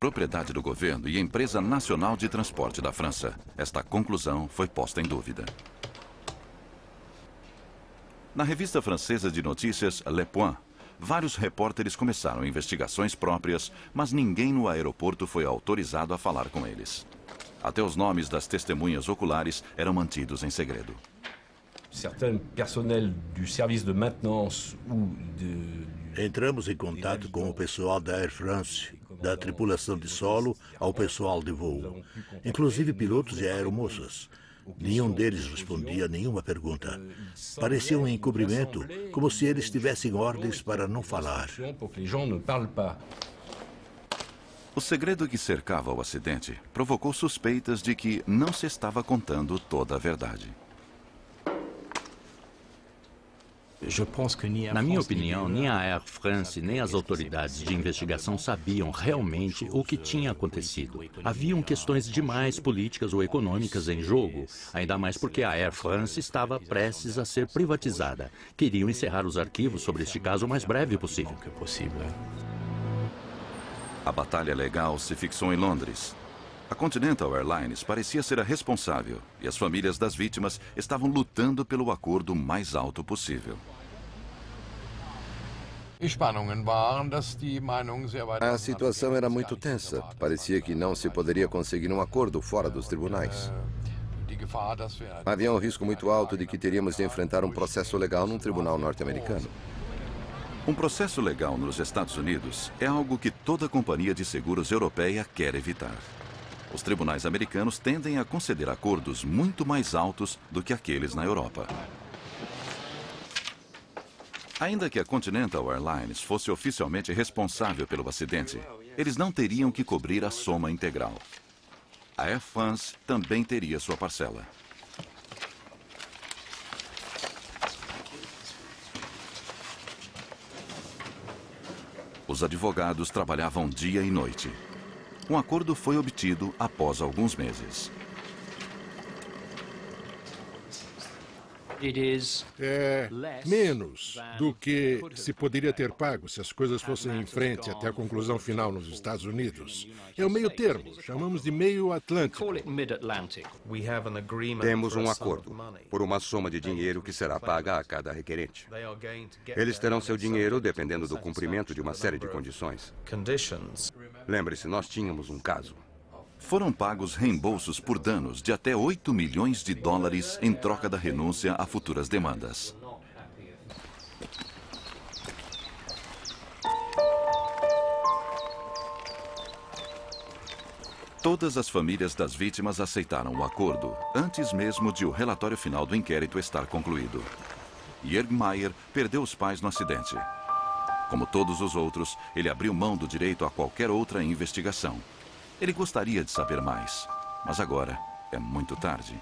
propriedade do governo e empresa nacional de transporte da França. Esta conclusão foi posta em dúvida. Na revista francesa de notícias Le Point, vários repórteres começaram investigações próprias, mas ninguém no aeroporto foi autorizado a falar com eles. Até os nomes das testemunhas oculares eram mantidos em segredo. Entramos em contato com o pessoal da Air France, da tripulação de solo ao pessoal de voo, inclusive pilotos e aeromoças. Nenhum deles respondia a nenhuma pergunta. Parecia um encobrimento, como se eles tivessem ordens para não falar. O segredo que cercava o acidente provocou suspeitas de que não se estava contando toda a verdade. Na minha opinião, nem a Air France nem as autoridades de investigação sabiam realmente o que tinha acontecido. Haviam questões demais políticas ou econômicas em jogo, ainda mais porque a Air France estava prestes a ser privatizada. Queriam encerrar os arquivos sobre este caso o mais breve possível. A batalha legal se fixou em Londres. A Continental Airlines parecia ser a responsável e as famílias das vítimas estavam lutando pelo acordo mais alto possível. A situação era muito tensa. Parecia que não se poderia conseguir um acordo fora dos tribunais. Havia um risco muito alto de que teríamos de enfrentar um processo legal num tribunal norte-americano. Um processo legal nos Estados Unidos é algo que toda companhia de seguros europeia quer evitar. Os tribunais americanos tendem a conceder acordos muito mais altos do que aqueles na Europa. Ainda que a Continental Airlines fosse oficialmente responsável pelo acidente, eles não teriam que cobrir a soma integral. A Air France também teria sua parcela. Os advogados trabalhavam dia e noite. Um acordo foi obtido após alguns meses. É menos do que se poderia ter pago se as coisas fossem em frente até a conclusão final nos Estados Unidos. É o meio termo, chamamos de meio Atlântico. Temos um acordo por uma soma de dinheiro que será paga a cada requerente. Eles terão seu dinheiro dependendo do cumprimento de uma série de condições. Lembre-se, nós tínhamos um caso. Foram pagos reembolsos por danos de até 8 milhões de dólares em troca da renúncia a futuras demandas. Todas as famílias das vítimas aceitaram o acordo, antes mesmo de o relatório final do inquérito estar concluído. Jörg Maier perdeu os pais no acidente. Como todos os outros, ele abriu mão do direito a qualquer outra investigação. Ele gostaria de saber mais, mas agora é muito tarde.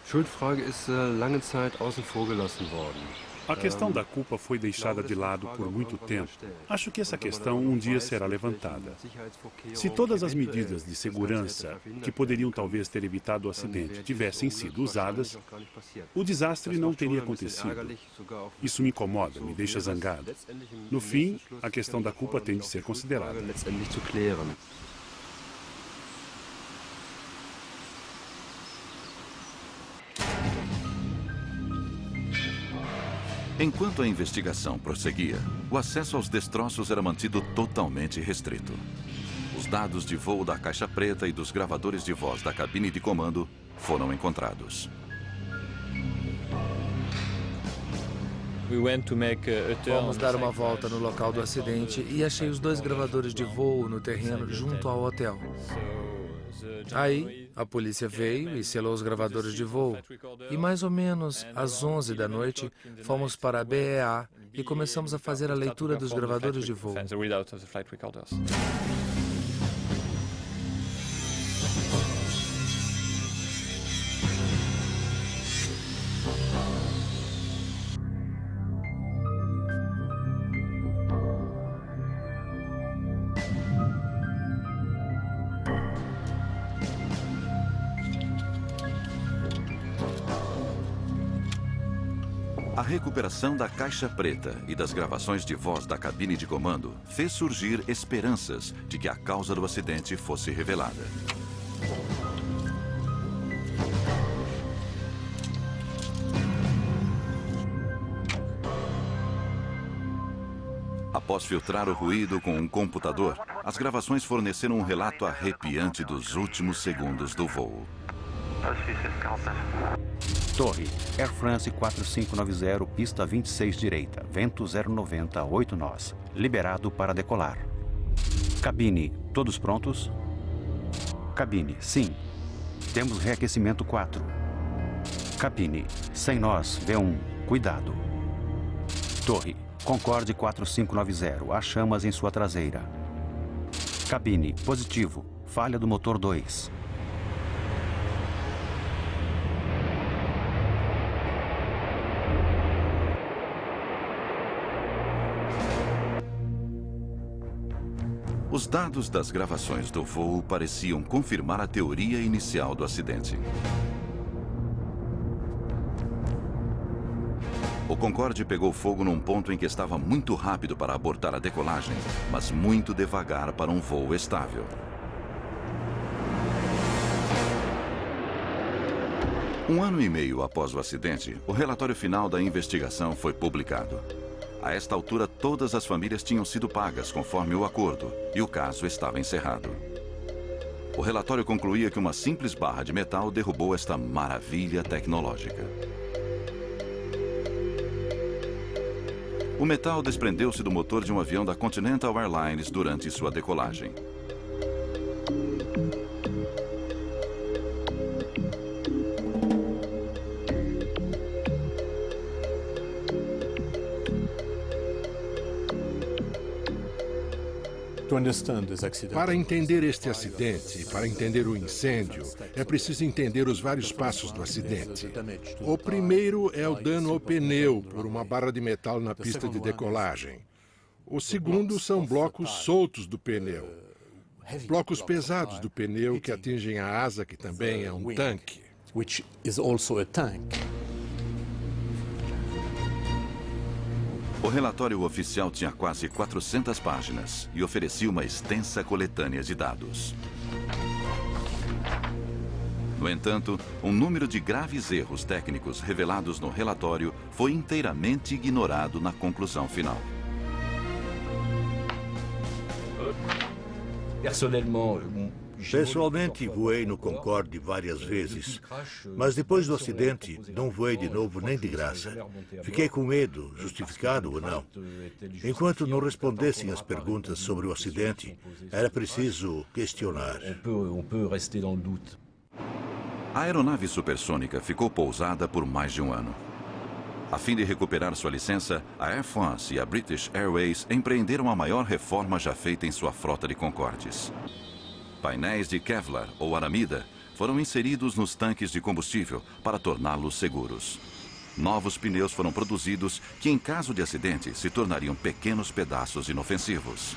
Schuldfrage ist lange Zeit außen vor gelassen worden. A questão da culpa foi deixada de lado por muito tempo. Acho que essa questão um dia será levantada. Se todas as medidas de segurança que poderiam talvez ter evitado o acidente tivessem sido usadas, o desastre não teria acontecido. Isso me incomoda, me deixa zangado. No fim, a questão da culpa tem de ser considerada. Enquanto a investigação prosseguia, o acesso aos destroços era mantido totalmente restrito. Os dados de voo da caixa preta e dos gravadores de voz da cabine de comando foram encontrados. Fomos dar uma volta no local do acidente e achei os 2 gravadores de voo no terreno junto ao hotel. Aí, a polícia veio e selou os gravadores de voo. E mais ou menos às 11 da noite, fomos para a BEA e começamos a fazer a leitura dos gravadores de voo. A A recuperação da caixa preta e das gravações de voz da cabine de comando fez surgir esperanças de que a causa do acidente fosse revelada. Após filtrar o ruído com um computador, as gravações forneceram um relato arrepiante dos últimos segundos do voo. Torre, Air France 4590, pista 26 direita, vento 090, 8 nós. Liberado para decolar. Cabine, todos prontos? Cabine, sim. Temos reaquecimento 4. Cabine, sem nós, V1, cuidado. Torre, Concorde 4590, há chamas em sua traseira. Cabine, positivo, falha do motor 2. Os dados das gravações do voo pareciam confirmar a teoria inicial do acidente. O Concorde pegou fogo num ponto em que estava muito rápido para abortar a decolagem, mas muito devagar para um voo estável. Um ano e meio após o acidente, o relatório final da investigação foi publicado. A esta altura, todas as famílias tinham sido pagas conforme o acordo e o caso estava encerrado. O relatório concluía que uma simples barra de metal derrubou esta maravilha tecnológica. O metal desprendeu-se do motor de um avião da Continental Airlines durante sua decolagem. Para entender este acidente e para entender o incêndio, é preciso entender os vários passos do acidente. O primeiro é o dano ao pneu por uma barra de metal na pista de decolagem. O segundo são blocos soltos do pneu. Blocos pesados do pneu que atingem a asa, que também é um tanque. O relatório oficial tinha quase 400 páginas e oferecia uma extensa coletânea de dados. No entanto, um número de graves erros técnicos revelados no relatório foi inteiramente ignorado na conclusão final. Pessoalmente, voei no Concorde várias vezes, mas depois do acidente, não voei de novo nem de graça. Fiquei com medo, justificado ou não. Enquanto não respondessem as perguntas sobre o acidente, era preciso questionar. A aeronave supersônica ficou pousada por mais de um ano. A fim de recuperar sua licença, a Air France e a British Airways empreenderam a maior reforma já feita em sua frota de Concordes. Painéis de Kevlar ou aramida foram inseridos nos tanques de combustível para torná-los seguros. Novos pneus foram produzidos que, em caso de acidente, se tornariam pequenos pedaços inofensivos.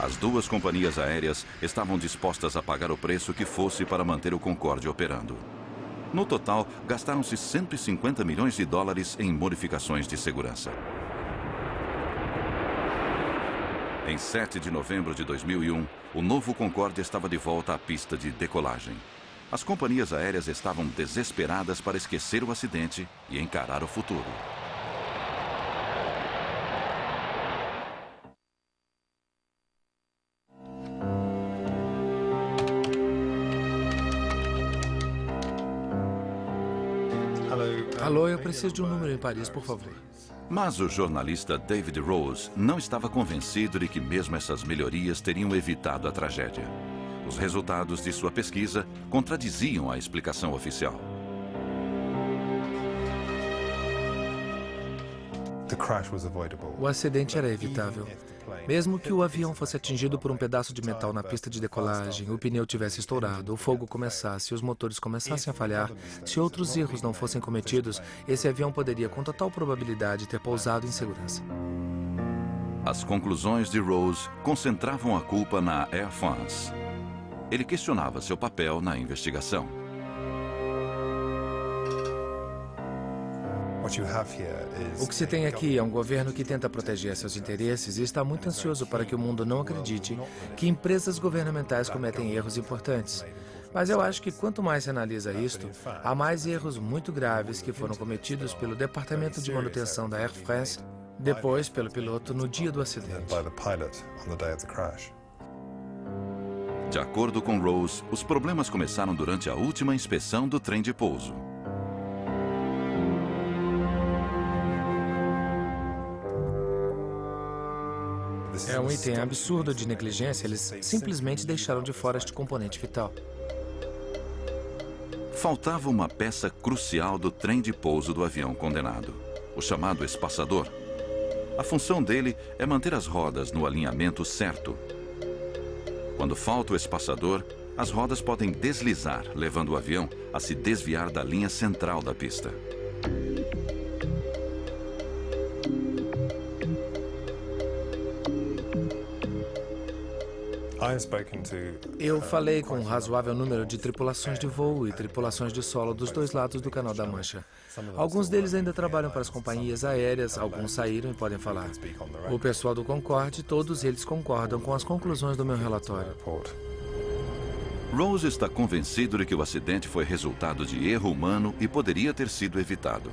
As duas companhias aéreas estavam dispostas a pagar o preço que fosse para manter o Concorde operando. No total, gastaram-se 150 milhões de dólares em modificações de segurança. Em 7 de novembro de 2001, o novo Concorde estava de volta à pista de decolagem. As companhias aéreas estavam desesperadas para esquecer o acidente e encarar o futuro. Alô, eu preciso de um número em Paris, por favor. Mas o jornalista David Rose não estava convencido de que mesmo essas melhorias teriam evitado a tragédia. Os resultados de sua pesquisa contradiziam a explicação oficial. O acidente era evitável. Mesmo que o avião fosse atingido por um pedaço de metal na pista de decolagem, o pneu tivesse estourado, o fogo começasse e os motores começassem a falhar, se outros erros não fossem cometidos, esse avião poderia, com total probabilidade, ter pousado em segurança. As conclusões de Rose concentravam a culpa na Air France. Ele questionava seu papel na investigação. O que se tem aqui é um governo que tenta proteger seus interesses e está muito ansioso para que o mundo não acredite que empresas governamentais cometem erros importantes. Mas eu acho que quanto mais se analisa isto, há mais erros muito graves que foram cometidos pelo Departamento de Manutenção da Air France, depois pelo piloto no dia do acidente. De acordo com Rose, os problemas começaram durante a última inspeção do trem de pouso. É um item absurdo de negligência, eles simplesmente deixaram de fora este componente vital. Faltava uma peça crucial do trem de pouso do avião condenado, o chamado espaçador. A função dele é manter as rodas no alinhamento certo. Quando falta o espaçador, as rodas podem deslizar, levando o avião a se desviar da linha central da pista. Eu falei com um razoável número de tripulações de voo e tripulações de solo dos dois lados do Canal da Mancha. Alguns deles ainda trabalham para as companhias aéreas, alguns saíram e podem falar. O pessoal do Concorde, todos eles concordam com as conclusões do meu relatório. Rose está convencido de que o acidente foi resultado de erro humano e poderia ter sido evitado.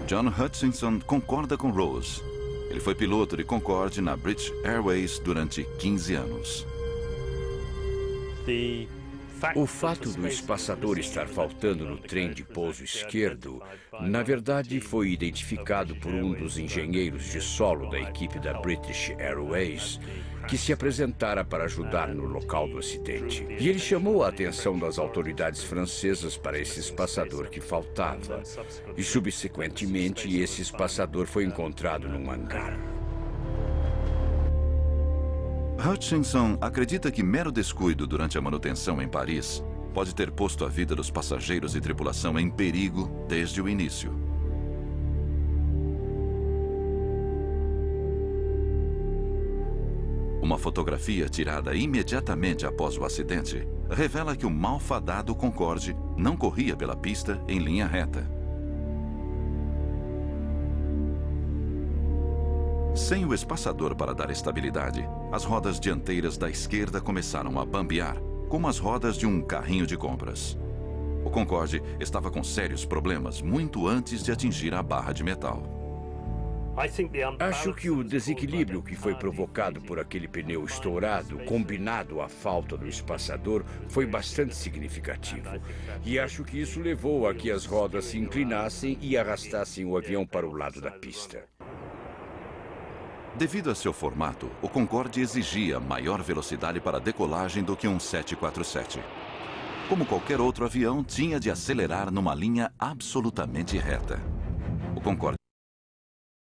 John Hutchinson concorda com Rose. Ele foi piloto de Concorde na British Airways durante 15 anos. O fato do espaçador estar faltando no trem de pouso esquerdo, na verdade, foi identificado por um dos engenheiros de solo da equipe da British Airways, que se apresentara para ajudar no local do acidente. E ele chamou a atenção das autoridades francesas para esse espaçador que faltava. E, subsequentemente, esse espaçador foi encontrado num hangar. Hutchinson acredita que mero descuido durante a manutenção em Paris pode ter posto a vida dos passageiros e tripulação em perigo desde o início. Uma fotografia tirada imediatamente após o acidente revela que o malfadado Concorde não corria pela pista em linha reta. Sem o espaçador para dar estabilidade, as rodas dianteiras da esquerda começaram a bambear, como as rodas de um carrinho de compras. O Concorde estava com sérios problemas muito antes de atingir a barra de metal. Acho que o desequilíbrio que foi provocado por aquele pneu estourado, combinado à falta do espaçador, foi bastante significativo. E acho que isso levou a que as rodas se inclinassem e arrastassem o avião para o lado da pista. Devido a seu formato, o Concorde exigia maior velocidade para decolagem do que um 747. Como qualquer outro avião, tinha de acelerar numa linha absolutamente reta. O Concorde